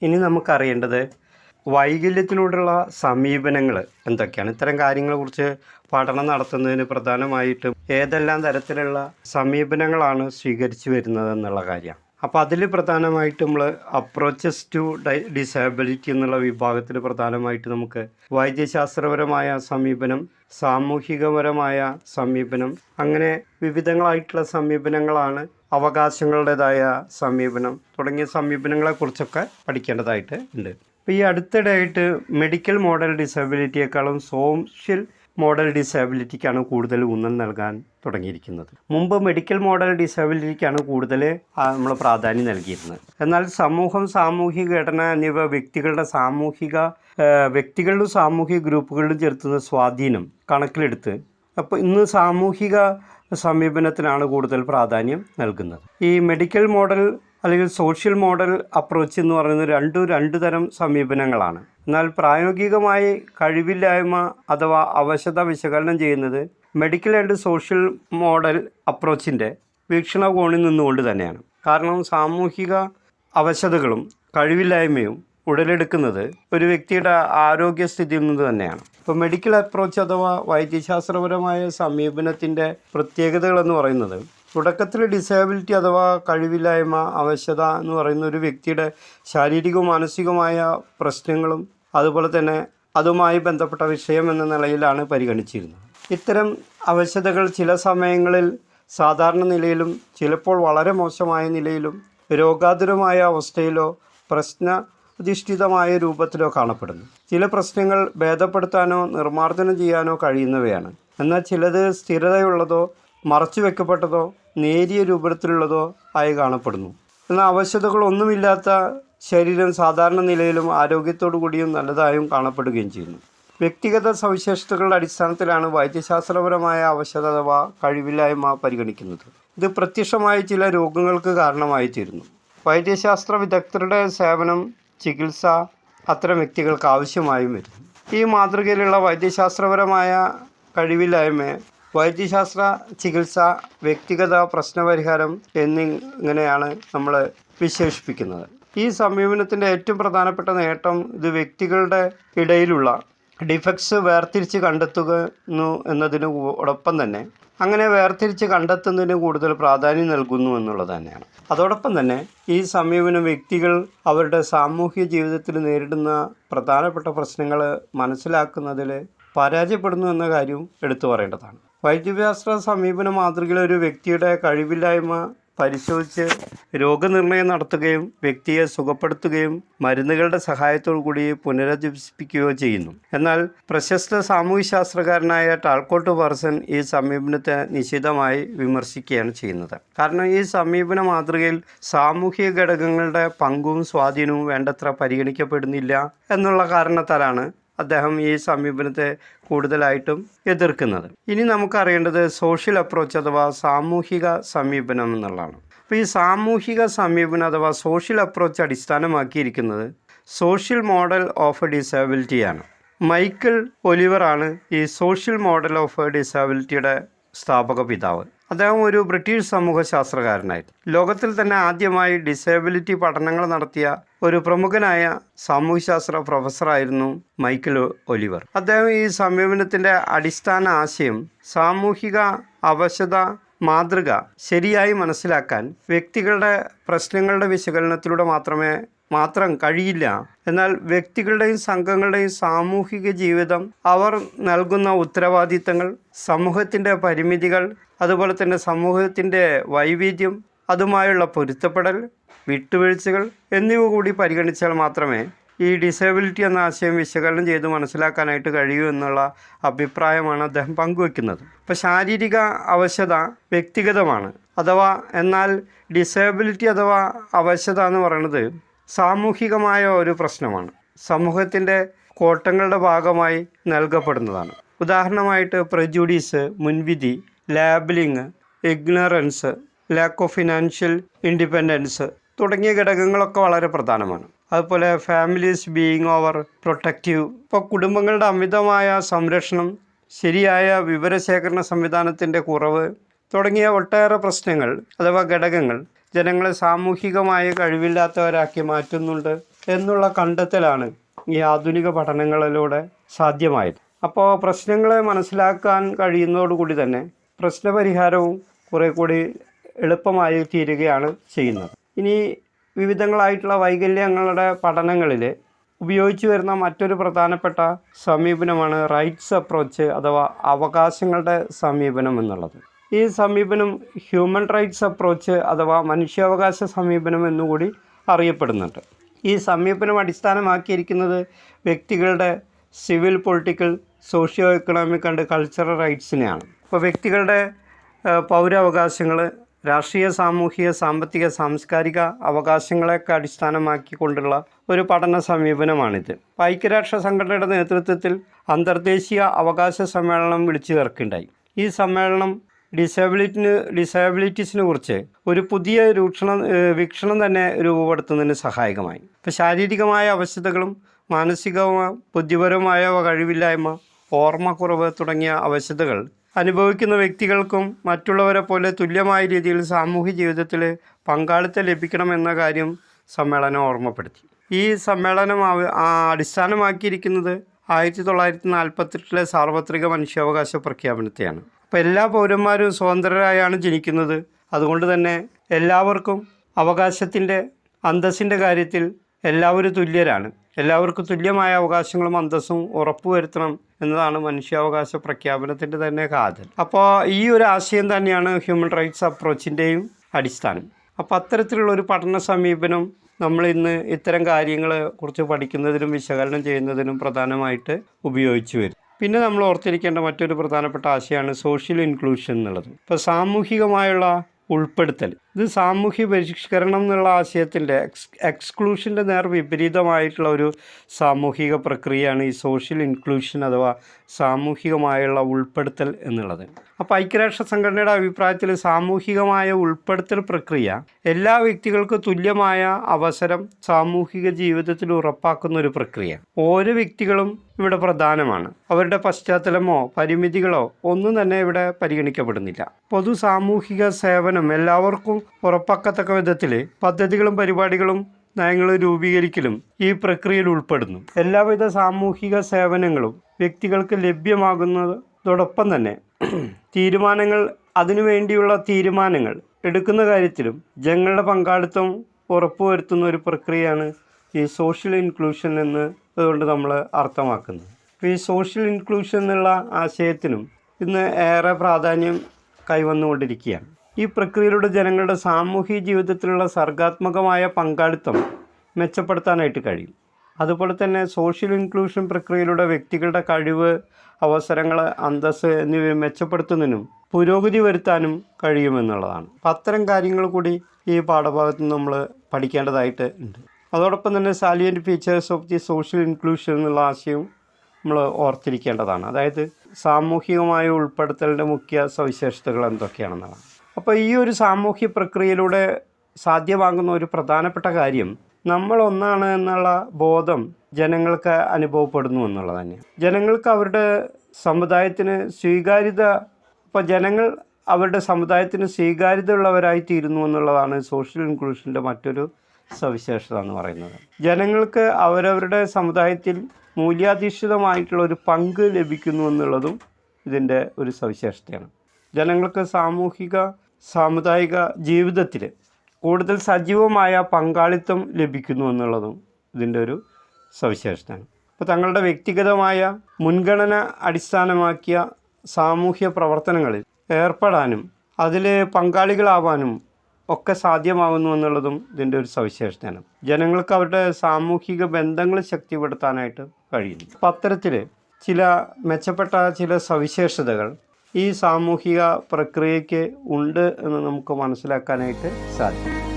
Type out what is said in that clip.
ഇനി നമുക്കറിയേണ്ടത് വൈകല്യത്തിനോടുള്ള സമീപനങ്ങൾ എന്തൊക്കെയാണ്. ഇത്തരം കാര്യങ്ങളെക്കുറിച്ച് പഠനം നടത്തുന്നതിന് പ്രധാനമായിട്ടും ഏതെല്ലാം തരത്തിലുള്ള സമീപനങ്ങളാണ് സ്വീകരിച്ചു വരുന്നത് എന്നുള്ള കാര്യമാണ്. അപ്പോൾ അതിൽ പ്രധാനമായിട്ടും നമ്മൾ അപ്രോച്ചസ് ടു ഡിസേബിലിറ്റി എന്നുള്ള വിഭാഗത്തിൽ പ്രധാനമായിട്ട് നമുക്ക് വൈദ്യശാസ്ത്രപരമായ സമീപനം, സാമൂഹികപരമായ സമീപനം, അങ്ങനെ വിവിധങ്ങളായിട്ടുള്ള സമീപനങ്ങളാണ്, അവകാശങ്ങളുടേതായ സമീപനം തുടങ്ങിയ സമീപനങ്ങളെക്കുറിച്ചൊക്കെ പഠിക്കേണ്ടതായിട്ട് ഉണ്ട്. അപ്പോൾ ഈ അടുത്തിടെയായിട്ട് മെഡിക്കൽ മോഡൽ ഡിസബിലിറ്റിയേക്കാളും സോഷ്യൽ മോഡൽ ഡിസബിലിറ്റിക്കാണ് കൂടുതൽ ഊന്നൽ നൽകാൻ തുടങ്ങിയിരിക്കുന്നത്. മുമ്പ് മെഡിക്കൽ മോഡൽ ഡിസബിലിറ്റിക്കാണ് കൂടുതൽ നമ്മൾ പ്രാധാന്യം നൽകിയിരുന്നത്. എന്നാൽ സമൂഹം, സാമൂഹിക ഘടന എന്നിവ വ്യക്തികളിലും സാമൂഹിക ഗ്രൂപ്പുകളിലും ചെലുത്തുന്ന സ്വാധീനം കണക്കിലെടുത്ത് അപ്പോൾ ഇന്ന് സാമൂഹിക സമീപനത്തിനാണ് കൂടുതൽ പ്രാധാന്യം നൽകുന്നത്. ഈ മെഡിക്കൽ മോഡൽ അല്ലെങ്കിൽ സോഷ്യൽ മോഡൽ അപ്രോച്ച് എന്ന് പറയുന്നത് രണ്ട് തരം സമീപനങ്ങളാണ്. എന്നാൽ പ്രായോഗികമായി കഴിവില്ലായ്മ അഥവാ അവശത വിശകലനം ചെയ്യുന്നത് മെഡിക്കൽ ആൻഡ് സോഷ്യൽ മോഡൽ അപ്രോച്ചിൻ്റെ വീക്ഷണകോണിൽ നിന്നുകൊണ്ട് തന്നെയാണ്. കാരണം സാമൂഹിക അവശതകളും കഴിവില്ലായ്മയും ഉടലെടുക്കുന്നത് ഒരു വ്യക്തിയുടെ ആരോഗ്യസ്ഥിതിയിൽ നിന്ന് തന്നെയാണ്. ഇപ്പോൾ മെഡിക്കൽ അപ്രോച്ച് അഥവാ വൈദ്യശാസ്ത്രപരമായ സമീപനത്തിൻ്റെ പ്രത്യേകതകളെന്ന് പറയുന്നത് തുടക്കത്തിൽ ഡിസേബിലിറ്റി അഥവാ കഴിവില്ലായ്മ, അവശത എന്ന് പറയുന്ന ഒരു വ്യക്തിയുടെ ശാരീരികവും മാനസികമായ പ്രശ്നങ്ങളും അതുപോലെ തന്നെ അതുമായി ബന്ധപ്പെട്ട വിഷയം എന്ന നിലയിലാണ് പരിഗണിച്ചിരുന്നത്. ഇത്തരം അവശതകൾ ചില സമയങ്ങളിൽ സാധാരണ നിലയിലും ചിലപ്പോൾ വളരെ മോശമായ നിലയിലും രോഗാതുരമായ അവസ്ഥയിലോ പ്രശ്നാധിഷ്ഠിതമായ രൂപത്തിലോ കാണപ്പെടുന്നു. ചില പ്രശ്നങ്ങൾ ഭേദപ്പെടുത്താനോ നിർമ്മാർജ്ജനം ചെയ്യാനോ കഴിയുന്നവയാണ്. എന്നാൽ ചിലത് സ്ഥിരതയുള്ളതോ മറച്ചു വെക്കപ്പെട്ടതോ നേരിയ രൂപത്തിലുള്ളതോ ആയി കാണപ്പെടുന്നു. എന്നാൽ അവശതകളൊന്നുമില്ലാത്ത ശരീരം സാധാരണ നിലയിലും ആരോഗ്യത്തോടു കൂടിയും നല്ലതായും കാണപ്പെടുകയും ചെയ്യുന്നു. വ്യക്തിഗത സവിശേഷതകളുടെ അടിസ്ഥാനത്തിലാണ് വൈദ്യശാസ്ത്രപരമായ അവശത അഥവാ കഴിവില്ലായ്മ പരിഗണിക്കുന്നത്. ഇത് പ്രത്യക്ഷമായ ചില രോഗങ്ങൾക്ക് കാരണമായി തീരുന്നു. വൈദ്യശാസ്ത്ര വിദഗ്ധരുടെ സേവനം, ചികിത്സ അത്തരം വ്യക്തികൾക്ക് ആവശ്യമായും വരുന്നു. ഈ മാതൃകയിലുള്ള വൈദ്യശാസ്ത്രപരമായ കഴിവില്ലായ്മയെ വൈദ്യശാസ്ത്ര ചികിത്സ, വ്യക്തിഗത പ്രശ്നപരിഹാരം എന്നിങ്ങനെയാണ് നമ്മൾ വിശേഷിപ്പിക്കുന്നത്. ഈ സമീപനത്തിൻ്റെ ഏറ്റവും പ്രധാനപ്പെട്ട നേട്ടം ഇത് വ്യക്തികളുടെ ഇടയിലുള്ള ഡിഫക്ട്സ് വേർതിരിച്ച് കണ്ടെത്തുന്നു എന്നതിനോടൊപ്പം തന്നെ അങ്ങനെ വേർതിരിച്ച് കണ്ടെത്തുന്നതിന് കൂടുതൽ പ്രാധാന്യം നൽകുന്നു എന്നുള്ളത് തന്നെയാണ്. അതോടൊപ്പം തന്നെ ഈ സമീപനം വ്യക്തികൾ അവരുടെ സാമൂഹ്യ ജീവിതത്തിൽ നേരിടുന്ന പ്രധാനപ്പെട്ട പ്രശ്നങ്ങൾ മനസ്സിലാക്കുന്നതിൽ പരാജയപ്പെടുന്നു എന്ന കാര്യവും എടുത്തു പറയേണ്ടതാണ്. വൈദ്യശാസ്ത്ര സമീപന മാതൃകയിൽ ഒരു വ്യക്തിയുടെ കഴിവില്ലായ്മ പരിശോധിച്ച് രോഗനിർണയം നടത്തുകയും വ്യക്തിയെ സുഖപ്പെടുത്തുകയും മരുന്നുകളുടെ സഹായത്തോടു കൂടി പുനരധിവസിപ്പിക്കുകയോ ചെയ്യുന്നു. എന്നാൽ പ്രശസ്ത സാമൂഹ്യശാസ്ത്രകാരനായ ടാൾക്കോട്ട് പാർസൺ ഈ സമീപനത്തെ നിശിതമായി വിമർശിക്കുകയാണ് ചെയ്യുന്നത്. കാരണം ഈ സമീപന മാതൃകയിൽ സാമൂഹിക ഘടകങ്ങളുടെ പങ്കും സ്വാധീനവും വേണ്ടത്ര പരിഗണിക്കപ്പെടുന്നില്ല എന്നുള്ള കാരണത്താലാണ് അദ്ദേഹം ഈ സമീപനത്തെ കൂടുതലായിട്ടും എതിർക്കുന്നത്. ഇനി നമുക്കറിയേണ്ടത് സോഷ്യൽ അപ്രോച്ച് അഥവാ സാമൂഹിക സമീപനം എന്നുള്ളതാണ്. അപ്പോൾ ഈ സാമൂഹിക സമീപനം അഥവാ സോഷ്യൽ അപ്രോച്ച് അടിസ്ഥാനമാക്കിയിരിക്കുന്നത് സോഷ്യൽ മോഡൽ ഓഫ് ഡിസബിലിറ്റിയാണ്. മൈക്കൽ ഒലിവറാണ് ഈ സോഷ്യൽ മോഡൽ ഓഫ് ഡിസബിലിറ്റിയുടെ സ്ഥാപക പിതാവ്. അദ്ദേഹം ഒരു ബ്രിട്ടീഷ് സമൂഹശാസ്ത്രകാരനായിരുന്നു. ലോകത്തിൽ തന്നെ ആദ്യമായി ഡിസേബിലിറ്റി പഠനങ്ങൾ നടത്തിയ ഒരു പ്രമുഖനായ സാമൂഹ്യശാസ്ത്ര പ്രൊഫസറായിരുന്നു മൈക്കൽ ഒലിവർ. അദ്ദേഹം ഈ സമീപനത്തിൻ്റെ അടിസ്ഥാന ആശയം സാമൂഹിക അവശത മാതൃക ശരിയായി മനസ്സിലാക്കാൻ വ്യക്തികളുടെ പ്രശ്നങ്ങളുടെ വിശകലനത്തിലൂടെ മാത്രം കഴിയില്ല. എന്നാൽ വ്യക്തികളുടെയും സംഘങ്ങളുടെയും സാമൂഹിക ജീവിതം, അവർ നൽകുന്ന ഉത്തരവാദിത്തങ്ങൾ, സമൂഹത്തിൻ്റെ പരിമിതികൾ, അതുപോലെ തന്നെ സമൂഹത്തിൻ്റെ വൈവിധ്യം, അതുമായുള്ള പൊരുത്തപ്പെടൽ, വിട്ടുവീഴ്ചകൾ എന്നിവ കൂടി പരിഗണിച്ചാൽ മാത്രമേ ഈ ഡിസേബിലിറ്റി എന്ന ആശയം വിശകലനം ചെയ്ത് മനസ്സിലാക്കാനായിട്ട് കഴിയൂ എന്നുള്ള അഭിപ്രായമാണ് അദ്ദേഹം പങ്കുവെക്കുന്നത്. ഇപ്പോൾ ശാരീരിക അവശത വ്യക്തിഗതമാണ്, എന്നാൽ ഡിസേബിലിറ്റി അഥവാ അവശത എന്ന് പറയുന്നത് സാമൂഹികമായ ഒരു പ്രശ്നമാണ്. സമൂഹത്തിൻ്റെ കോട്ടങ്ങളുടെ ഭാഗമായി നൽകപ്പെടുന്നതാണ്. ഉദാഹരണമായിട്ട് പ്രജുഡീസ്, മുൻവിധി, labelling, ignorance, lack of financial independence തുടങ്ങിയ ഘടകങ്ങളൊക്കെ വളരെ പ്രധാനമാണ്. അതുപോലെ ഫാമിലീസ് ബീയിങ് ഓവർ പ്രൊട്ടക്റ്റീവ്, ഇപ്പോൾ കുടുംബങ്ങളുടെ അമിതമായ സംരക്ഷണം, ശരിയായ വിവരശേഖരണ സംവിധാനത്തിൻ്റെ കുറവ് തുടങ്ങിയ ഒട്ടേറെ പ്രശ്നങ്ങൾ അഥവാ ഘടകങ്ങൾ ജനങ്ങളെ സാമൂഹികമായി കഴിവില്ലാത്തവരാക്കി മാറ്റുന്നുണ്ട് എന്നുള്ള കണ്ടെത്തലാണ് ഈ ആധുനിക പഠനങ്ങളിലൂടെ സാധ്യമായത്. അപ്പോൾ പ്രശ്നങ്ങളെ മനസ്സിലാക്കാൻ കഴിയുന്നതോടുകൂടി തന്നെ പ്രശ്നപരിഹാരവും കുറേ കൂടി എളുപ്പമായി തീരുകയാണ് ചെയ്യുന്നത്. ഇനി വിവിധങ്ങളായിട്ടുള്ള വൈകല്യങ്ങളുടെ പഠനങ്ങളിൽ ഉപയോഗിച്ചു വരുന്ന മറ്റൊരു പ്രധാനപ്പെട്ട സമീപനമാണ് റൈറ്റ്സ് അപ്രോച്ച് അഥവാ അവകാശങ്ങളുടെ സമീപനം എന്നുള്ളത്. ഈ സമീപനം ഹ്യൂമൻ റൈറ്റ്സ് അപ്രോച്ച് അഥവാ മനുഷ്യാവകാശ സമീപനം എന്നുകൂടി അറിയപ്പെടുന്നുണ്ട്. ഈ സമീപനം അടിസ്ഥാനമാക്കിയിരിക്കുന്നത് വ്യക്തികളുടെ civil, political, socio economic and cultural റൈറ്റ്സിനെയാണ്. അപ്പോൾ വ്യക്തികളുടെ പൗരാവകാശങ്ങൾ, രാഷ്ട്രീയ, സാമൂഹിക, സാമ്പത്തിക, സാംസ്കാരിക അവകാശങ്ങളെയൊക്കെ അടിസ്ഥാനമാക്കിക്കൊണ്ടുള്ള ഒരു പഠന സമീപനമാണിത്. ഐക്യരാഷ്ട്ര സംഘടനയുടെ നേതൃത്വത്തിൽ അന്തർദേശീയ അവകാശ സമ്മേളനം വിളിച്ചു ചേർക്കുകയുണ്ടായി. ഈ സമ്മേളനം ഡിസബിലിറ്റീസിനെ കുറിച്ച് ഒരു പുതിയ വീക്ഷണം തന്നെ രൂപപ്പെടുത്തുന്നതിന് സഹായകമായി. ഇപ്പോൾ ശാരീരികമായ അവശതകളും മാനസികമായ, ബുദ്ധിപരമായ കഴിവില്ലായ്മ, ഓർമ്മക്കുറവ് തുടങ്ങിയ അവശതകൾ അനുഭവിക്കുന്ന വ്യക്തികൾക്കും മറ്റുള്ളവരെ പോലെ തുല്യമായ രീതിയിൽ സാമൂഹ്യ ജീവിതത്തിൽ പങ്കാളിത്തം ലഭിക്കണമെന്ന കാര്യം സമ്മേളനം ഓർമ്മപ്പെടുത്തി. ഈ സമ്മേളനം അടിസ്ഥാനമാക്കിയിരിക്കുന്നത് 1948 സാർവത്രിക മനുഷ്യാവകാശ പ്രഖ്യാപനത്തെയാണ്. അപ്പോൾ എല്ലാ പൗരന്മാരും സ്വതന്ത്രരായാണ് ജനിക്കുന്നത്. അതുകൊണ്ട് തന്നെ എല്ലാവർക്കും അവകാശത്തിൻ്റെ, അന്തസ്സിൻ്റെ കാര്യത്തിൽ എല്ലാവരും തുല്യരാണ്. എല്ലാവർക്കും തുല്യമായ അവകാശങ്ങളും അന്തസ്സും ഉറപ്പുവരുത്തണം എന്നതാണ് മനുഷ്യാവകാശ പ്രഖ്യാപനത്തിൻ്റെ തന്നെ കാതൽ. അപ്പോൾ ഈ ഒരു ആശയം തന്നെയാണ് ഹ്യൂമൻ റൈറ്റ്സ് അപ്രോച്ചിൻ്റെയും അടിസ്ഥാനം. അപ്പോൾ അത്തരത്തിലുള്ളൊരു പഠന സമീപനം നമ്മൾ ഇന്ന് ഇത്തരം കാര്യങ്ങളെ കുറിച്ച് പഠിക്കുന്നതിനും വിശകലനം ചെയ്യുന്നതിനും പ്രധാനമായിട്ട് ഉപയോഗിച്ചു വരും. പിന്നെ നമ്മൾ ഓർത്തിരിക്കേണ്ട മറ്റൊരു പ്രധാനപ്പെട്ട ആശയമാണ് സോഷ്യൽ ഇൻക്ലൂഷൻ എന്നുള്ളത്. ഇപ്പോൾ സാമൂഹികമായുള്ള ഉൾപ്പെടുത്തൽ, ഇത് സാമൂഹ്യ പരിഷ്കരണം എന്നുള്ള ആശയത്തിൻ്റെ എക്സ്ക്ലൂഷൻ്റെ നേർ വിപരീതമായിട്ടുള്ള ഒരു സാമൂഹിക പ്രക്രിയയാണ് ഈ സോഷ്യൽ ഇൻക്ലൂഷൻ അഥവാ സാമൂഹികമായുള്ള ഉൾപ്പെടുത്തൽ എന്നുള്ളത്. അപ്പോൾ ഐക്യരാഷ്ട്ര സംഘടനയുടെ അഭിപ്രായത്തിൽ സാമൂഹികമായ ഉൾപ്പെടുത്തൽ പ്രക്രിയ എല്ലാ വ്യക്തികൾക്കും തുല്യമായ അവസരം സാമൂഹിക ജീവിതത്തിൽ ഉറപ്പാക്കുന്ന ഒരു പ്രക്രിയ. ഓരോ വ്യക്തികളും ഇവിടെ പ്രധാനമാണ്. അവരുടെ പശ്ചാത്തലമോ പരിമിതികളോ ഒന്നും തന്നെ ഇവിടെ പരിഗണിക്കപ്പെടുന്നില്ല. പൊതു സാമൂഹിക സേവനം എല്ലാവർക്കും ഉറപ്പാക്കത്തക്ക വിധത്തിൽ പദ്ധതികളും പരിപാടികളും നയങ്ങളും രൂപീകരിക്കലും ഈ പ്രക്രിയയിൽ ഉൾപ്പെടുന്നു. എല്ലാവിധ സാമൂഹിക സേവനങ്ങളും വ്യക്തികൾക്ക് ലഭ്യമാകുന്നതോടൊപ്പം തന്നെ അതിനുവേണ്ടിയുള്ള തീരുമാനങ്ങൾ എടുക്കുന്ന കാര്യത്തിലും ജനങ്ങളുടെ പങ്കാളിത്തം ഉറപ്പുവരുത്തുന്ന ഒരു പ്രക്രിയയാണ് ഈ സോഷ്യൽ ഇൻക്ലൂഷൻ എന്ന് അതുകൊണ്ട് നമ്മൾ അർത്ഥമാക്കുന്നത്. അപ്പോൾ ഈ സോഷ്യൽ ഇൻക്ലൂഷൻ എന്നുള്ള ആശയത്തിനും ഇന്ന് ഏറെ പ്രാധാന്യം കൈവന്നുകൊണ്ടിരിക്കുകയാണ്. ഈ പ്രക്രിയയിലൂടെ ജനങ്ങളുടെ സാമൂഹിക ജീവിതത്തിലുള്ള സർഗാത്മകമായ പങ്കാളിത്തം മെച്ചപ്പെടുത്താനായിട്ട് കഴിയും. അതുപോലെ തന്നെ സോഷ്യൽ ഇൻക്ലൂഷൻ പ്രക്രിയയിലൂടെ വ്യക്തികളുടെ കഴിവ്, അവസരങ്ങൾ, അന്തസ്സ് എന്നിവ മെച്ചപ്പെടുത്തുന്നതിനും പുരോഗതി വരുത്താനും കഴിയുമെന്നുള്ളതാണ്. അപ്പം അത്തരം കാര്യങ്ങൾ കൂടി ഈ പാഠഭാഗത്ത് നിന്ന് നമ്മൾ പഠിക്കേണ്ടതായിട്ട് ഉണ്ട്. അതോടൊപ്പം തന്നെ salient features of the social inclusion എന്നുള്ള ആശയവും നമ്മൾ ഓർത്തിരിക്കേണ്ടതാണ്. അതായത് സാമൂഹികമായ ഉൾപ്പെടുത്തലിൻ്റെ മുഖ്യ സവിശേഷതകൾ എന്തൊക്കെയാണെന്നാണ്. അപ്പോൾ ഈ ഒരു സാമൂഹ്യ പ്രക്രിയയിലൂടെ സാധ്യമാകുന്ന ഒരു പ്രധാനപ്പെട്ട കാര്യം നമ്മൾ ഒന്നാണ് എന്നുള്ള ബോധം ജനങ്ങൾക്ക് അനുഭവപ്പെടുന്നു എന്നുള്ളത് തന്നെയാണ്. ജനങ്ങൾക്ക് അവരുടെ സമുദായത്തിന് ജനങ്ങൾ അവരുടെ സമുദായത്തിന് സ്വീകാര്യതയുള്ളവരായി തീരുന്നു എന്നുള്ളതാണ് സോഷ്യൽ ഇൻക്ലൂഷൻ്റെ മറ്റൊരു സവിശേഷത എന്ന് പറയുന്നത്. ജനങ്ങൾക്ക് അവരവരുടെ സമുദായത്തിൽ മൂല്യാധിഷ്ഠിതമായിട്ടുള്ള ഒരു പങ്ക് ലഭിക്കുന്നു എന്നുള്ളതും ഇതിൻ്റെ ഒരു സവിശേഷതയാണ്. ജനങ്ങൾക്ക് സാമൂഹിക സാമുദായിക ജീവിതത്തിൽ കൂടുതൽ സജീവമായ പങ്കാളിത്തം ലഭിക്കുന്നു എന്നുള്ളതും ഇതിൻ്റെ ഒരു സവിശേഷതയാണ്. അപ്പോൾ തങ്ങളുടെ വ്യക്തിഗതമായ മുൻഗണന അടിസ്ഥാനമാക്കിയ സാമൂഹ്യ പ്രവർത്തനങ്ങളിൽ ഏർപ്പെടാനും അതിൽ പങ്കാളികളാവാനും ഒക്കെ സാധ്യമാകുന്നു എന്നുള്ളതും ഇതിൻ്റെ ഒരു സവിശേഷതയാണ്. ജനങ്ങൾക്ക് അവരുടെ സാമൂഹിക ബന്ധങ്ങൾ ശക്തിപ്പെടുത്താനായിട്ട് കഴിയുന്നു. അപ്പം അത്തരത്തിൽ ചില മെച്ചപ്പെട്ട ചില സവിശേഷതകൾ ഈ സാമൂഹിക പ്രക്രിയയ്ക്ക് ഉണ്ട് എന്ന് നമുക്ക് മനസ്സിലാക്കാനായിട്ട് സാധിക്കും.